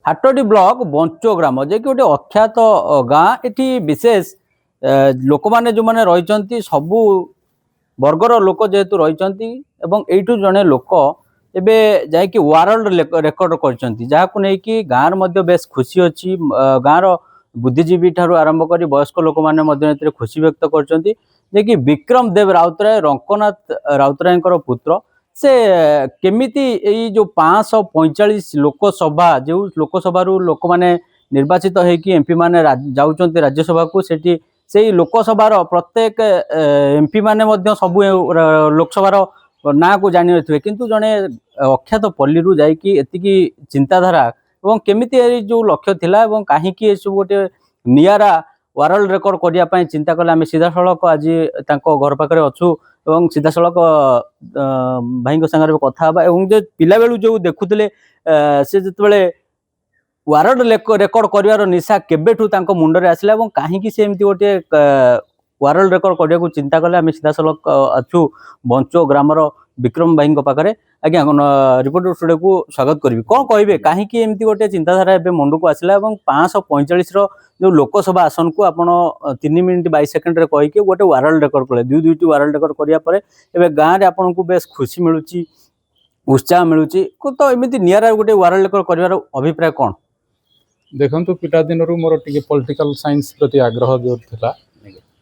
हाटोटी block बंचो ग्राम जे कि गोटे अख्यात गाँ एटी विशेष लोक मैंने जो मैंने रही सबू वर्गर लोक जेहेतु रही जड़े लोक एबे जाकि वर्ल्ड रेकर्ड कर गाँव बेस खुशी अच्छी गाँव बुद्धिजीवी ठार आरंभ कर वयस्क लोक मैंने खुशी व्यक्त कर विक्रम देव राउतराय रंकनाथ राउतराय पुत्र से केमिति यही जो 545 लोकसभा जो लोकसभा लोक मैंने निर्वाचित होगी एमपी माने जाऊँ राज्यसभा को सेठी से लोकसभार प्रत्येक एमपी माने सबू लोकसभार ना को जानी थे किंतु जड़े अख्यात पल्ली जाकि चिंताधारा और केमिति जो लक्ष्य थिला कहीं सब गोटे नियारा वर्ल्ड रेकर्ड करने चिंता कले आम सीधा सड़क आज घर पाखे अच्छू और सीधा सड़क भाई सागर कथा जो पिला बेलू जो देखुले से जिते वर्ल्ड रेकर्ड कर निशा केबेठू मुंडरे आसला कहीं से एमती गोटे वर्ल्ड रेकर्ड करने को चिंता कले आम सीधा सड़क अच्छू बंचो ग्रामर विक्रम भाई पाखे आज्ञा रिपोर्टर स्टूडियो को स्वागत करी कौन कहे कहीं एमती गोटे चिंताधारा एवं मुंड को आसला 545 जो लोकसभा आसन को आपण 3 मिनिट 22 सेकेंड कहीकि गोटे वर्ल्ड रेकर्ड कले दुईटी वर्ल्ड रेकर्ड कराया गाँव में आपन को बेस खुशी मिलूँ उत्साह मिलूँ तो एमती निरा गोटे वर्ल्ड रेकर्ड कर अभिप्राय कौन देखु पिला दिन मोर टे पॉलिटिकल साइंस प्रति आग्रह जो था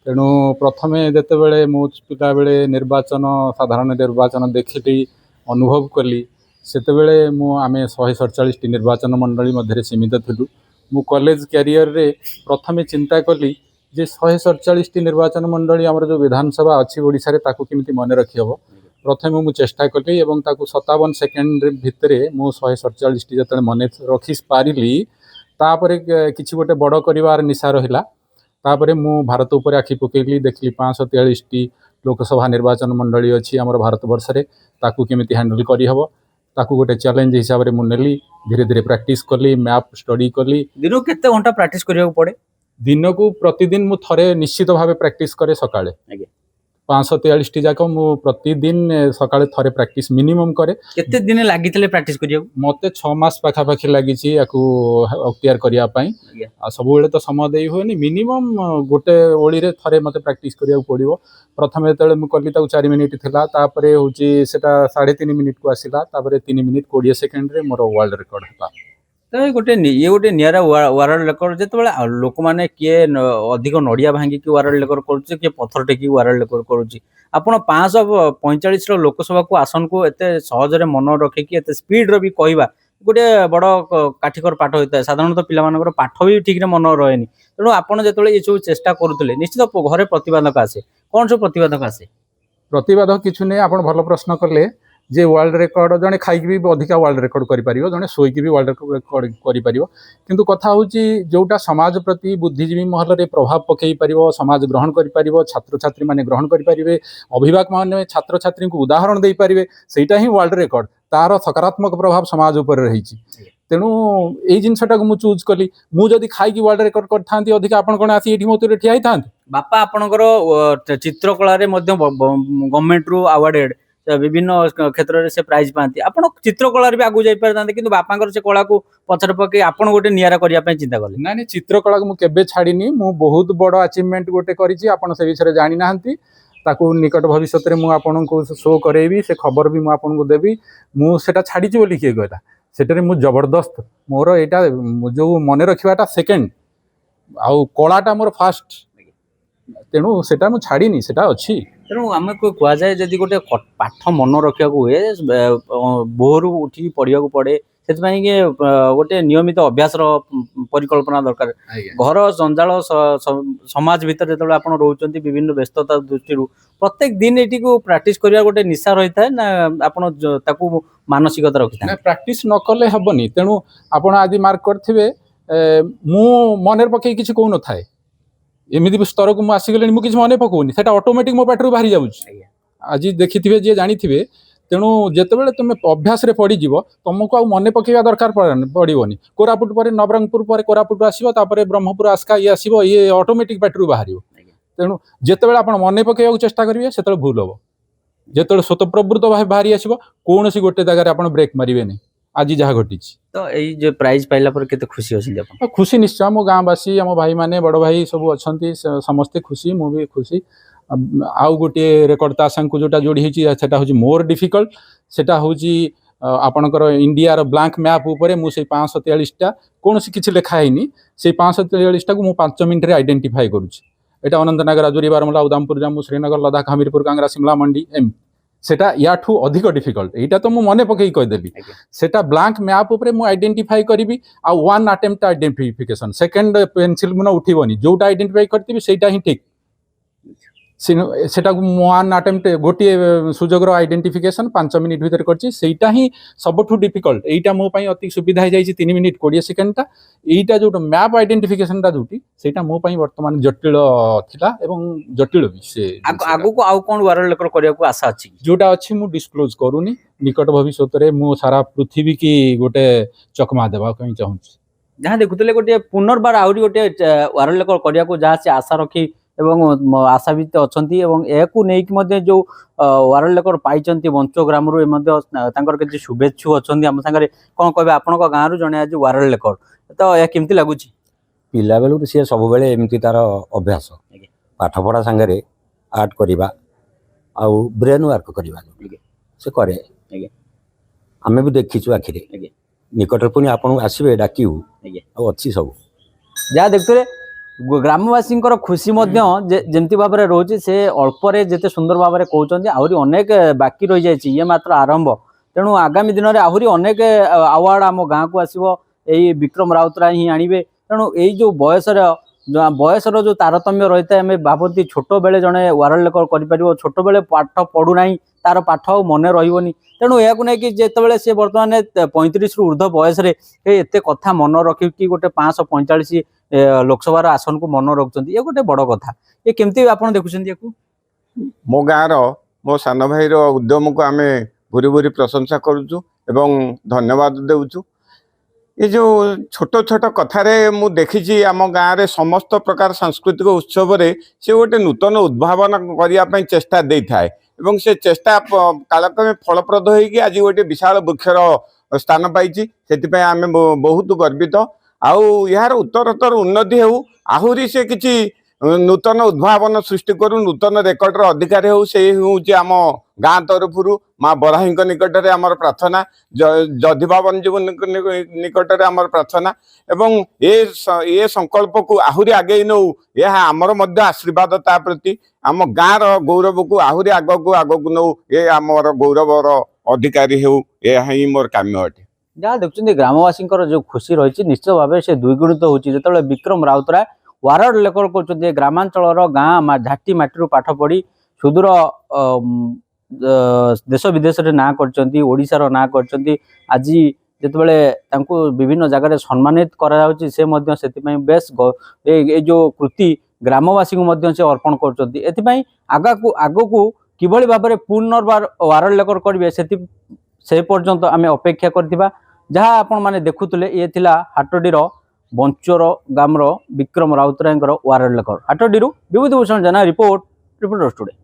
तेणु प्रथम जिते मो पिला बेले निर्वाचन साधारण निर्वाचन देखी अनुभव कली से आम 147 निर्वाचन मंडली मध्य सीमित थिलु मु कॉलेज कैरियर रे प्रथम चिंता कली जे 147 निर्वाचन मंडली आमर जो विधानसभा अच्छी ओडिशा रे ताकू केमिति मन रखी हबो प्रथम मु चेष्टा कली एवं ताकू 57 सेकेंड भितर मु 147 जते मन रखी पारिली तापरे किछि गोटे बड़ करिवार निशा रहिला तापरे मु भारत उपर आखि पकेली देखली 543 लोकसभा निर्वाचन मंडली अच्छी आमर भारत वर्ष रे ताकू केमिति हैंडल करी हबो ताकू गोटे चैलेंज हिसाब रे मु नेली धीरे धीरे प्रैक्टिस कली मैप स्टडी कली दिन केते घंटा प्रैक्टिस करिया पड़े दिन को प्रतिदिन मु थरे निश्चित भावे प्रैक्टिस करे सकाळे 543 जाक मु प्रतिदिन सकाळे थरे प्रैक्टिस मिनिमम करे केते दिन लागितले प्रैक्टिस करिया मते 6 मास पाखा पाखी लागिछि याकू अक्तियार करिया पई आ सब बेले तो समय देई होनी मिनिमम गोटे ओळी रे थरे मते प्रैक्टिस करिया पड़िबो प्रथम जेतले मु कली ताऊ 4 मिनिट थिला तापरे होची सेटा 3.5 मिनिट को आसिला तापरे 3 मिनिट 20 सेकंड रे मोर वर्ल्ड रिकॉर्ड हता तो ये गोटे निरा वर्ल्ड रेकर्ड जिते लोक मैंने किए अधिक नड़िया भांगी वर्ल्ड रेकर्ड कर किए पथर टेकी वर्ल्ड रेकर्ड करुच्ची आपड़ 545 लोकसभा को आसन को एत सहजरे मन रखिकी एत स्पीड री कहवा गोटे बड़ काठिकर पाठ होता है साधारणतः पिला पाठ भी ठीक मन रहे तेणु आपड़ जो ये सब चेष्टा करुले निश्चित घरे प्रतिबंधक आसे कौन सब प्रतिबंधक आसे प्रतिबंधक किछु नहीं आप भल प्रश्न कले जे वर्ल्ड रेकर्ड जड़े खाई भी अधिका वर्ल्ड रेकर्ड कर जड़े शोक भी वर्ल्ड रेकर्ड कर किंतु कथा हूँ जोटा समाज प्रति बुद्धिजीवी महल रे प्रभाव पकई पार समाज ग्रहण कर छात्र छात्री माने ग्रहण करेंगे अभिभावक माने छात्र छात्री को उदाहरण दे पारे सेटा ही वर्ल्ड रेकर्ड तार सकारात्मक प्रभाव समाज उपर रही तेणु यही जिनटा को चूज कली मुझे खाई वर्ल्ड रेकर्ड करती अधिक आप कौन आसी ये मत ठिया था बापा आपणकर चित्रकला गवर्नमेंट रु अवार्डेड विभिन्न क्षेत्र में से प्राइज पाती आप चित्रकला भी आगू जापारे कि बापा से कला को पचर पकई आप गोटे निरा करने चिंता कले ना चित्रकला को मुझे छाड़नी मु बहुत बड़ अचिवमेंट गोटे करी आप से विषय जानी ना ताकू निकट भविष्य में मुझे शो करेबी से खबर भी मुझे देवी मुझे छाड़ी बोली किए कहला से मुझ जबरदस्त मोर यहाँ जो मन रखाटा सेकेंड आउ कलाटा मोर फास्ट तेणु से छाड़नी से अच्छी तेणु आम कहुए जदि गोटे पाठ मन रखा हुए भोर उठी पढ़ा पड़े से गोटे नियमित अभ्यास परिकल्पना दरकार घर जंजाल समाज भितर जो आप रोचे विभिन्न व्यस्तता दृष्टि प्रत्येक दिन ये प्राक्टिस करने गोटे निशा रही है ना आप मानसिकता रखी था प्राक्टिस न कले हेनी तेणु आप आज मार्क करेंगे मु मन पकई किसी कौन न थाए एमती स्तर को आसीगले मुझे मन पकाऊनी से ऑटोमेटिक मो पाटर बाहरी जाऊँगी आज देखी थे जी जानी थे तेणु जितेबाला तुम अभ्यास पड़ तुमको मन पकड़ा दरकार पड़ोनी कोरापुट पर नवरंगपुर पर कोरापुट आसपर ब्रह्मपुर आस्का ये आसो ये ऑटोमेटिक पार्टी बाहर तेणु जितेबाला आप मन पकड़ा चेष्टा करेंगे से भूल हम जो स्वतःप्रवृत्त भाव बाहरी आसो कौन सी गोटे जगह आप ब्रेक मारे नहीं आज जहाँ घटी तो यही जो प्राइज पाइला पर केते खुशी होसिन आपण खुशी निश्चय मो गाँवासी आम भाई माने बड़ भाई सब अच्छा समस्ते खुशी मु भी खुशी आउ गोटे रेकर्ड ता संग जोटा जोड़ी होची सेटा होची मोर डिफिकल्ट सेटा होची आपणकर इंडिया ब्लैंक मैप उपरे मु से 543 टा कोनोसी किछि लेखा हैनी से 543 टा को मु 5 मिनिट रे आइडेंटिफाई करूची एटा अनंतनाग राजौरी बारमूला उधमपुर जम्मू श्रीनगर लद्दाख हमीरपुर कांगड़ा शिमला मंडी एम सेटा याठू अधिक डिफिकल्ट एटा तो मु मने पकई कह देबी सेटा ब्लैंक मैप उपरे मु आइडेंटिफाई करबी आ one attempt identification second pencil मुना उठिबनी जोटा आइडेंटिफाई करतिबी सेटा ही ठीक सेटा वन अटेम्प्ट गोटे सुजोगर आइडेंटिफिकेशन 5 मिनिट भीतर करछि सेटा ही सबठू डिफिकल्ट एटा मो पई अति सुविधा हो जाई 3 मिनिट 20 सेकंड ता एटा जो मैप आइडेंटिफिकेशन ता जोटी सेटा मो पई वर्तमान जटिल थिला एवं जटिल भी से आगु को आउ कोन वारल लेकर करिया को आशा अछि जोटा अछि मु डिस्क्लोज करूनी निकट भविष्यत रे मु सारा पृथ्वी की गोटे चकमा देबा कहीं चाहूछि जहाँ देखुतले गोटे पुनर्बार आउरी गोटे वारल लेकर करिया को जहाँ से आशा रखी एवं आशावित अछंती एवं एकु नेक मध्ये जो वारल लेकर पाइचंती बंचो ग्राम रु मध्ये तांकर केते शुभेच्छु अछंती हम संगे कोन कहबे आपन को गां रु जने आज वारल लेकर तो या केमती लागुची पिला बेलू सी सब बेले एमती तार अभ्यास पाठ पढ़ा सांगे आर्ट करवा आउ ब्रेन वर्क करवा से करे आमे भी देखीचु आखिरे निकट पुणी आपन आसबे डाकिउ अच्छी सब जहाँ देखते ग्रामवासी खुशी जमती भाव में रोचे से अल्परे जिते सुंदर भाव में कहते आहरी अनेक बाकी रही जाए ये मात्र आरंभ तेणु आगामी दिन में आहरी अनेक अवार्ड आम गाँव को आसो यही विक्रम राउतराय ही आणवे तेणु यही जो बयसर जो तारतम्य रही है आम भावती छोट बेले जड़े वारल लेकर कर छोट बेले पाठ पढ़ुना तार पाठ मन रही तेणु यह नहीं जिते सी बर्तमान 35 रु ऊर्ध बयस एत कथा मन रखिकी गोटे 545 लोकसभा आसन को मन रखुच्च ये गोटे बड़ कथा ये केमती आप देखुं मो गाँव मो सान भाई उद्यम को आम भूरी भूरी प्रशंसा करुचु एवं धन्यवाद देउचु ये जो छोट छोट कथारे मु देखी आम गाँव में समस्त प्रकार सांस्कृतिक उत्सव रे से गोटे नूतन उद्भावना करने चेष्टा दे थाए एवं से चेष्टा कालक्रमे फलप्रद होगी आज गोटे विशाल वृक्षर स्थान पाई से आम बहुत गर्वित आउ यार उत्तरोत्तर उन्नति हो आहुरी से किसी नूतन उद्भावन सृष्टि करू नूतन रेकर्डर अधिकारी हो से हूँ आम गाँ तरफ माँ बराही निकट में आमर प्रार्थना जधिबावन जीव निकट में आमर प्रार्थना एवं ये संकल्प को आहुरी आगे नौ यह आमर मध्य आशीर्वाद ता प्रति आम गाँव गौरव को आहुरी आग को नौ ये आमर गौरवर अधिकारी हो यह ही मोर काम्य अटे जहाँ देखते ग्रामवासी जो खुशी रही निश्चित भाव से द्विगुणित होते विक्रम राउतराय वारल लेकर कर ग्रामांचल गाँ झाटी माटी पाठ पढ़ी सुदूर देश विदेश ना करशार ना कर आज जितेबाला विभिन्न जगह सम्मानित कर बेस ये जो कृति ग्रामवासी को से अर्पण कर आग को किभली भाव में पुनर्बार वारल लेकर करेंगे से पर्यंत आम अपेक्षा करथिबा जहाँ आपण माने देखुतले ये थिला हाटडीर बंचोर गामर विक्रम राउतराय वारल लेकर हाटडीरू विभूति भूषण जना रिपोर्टर स्टूडियो।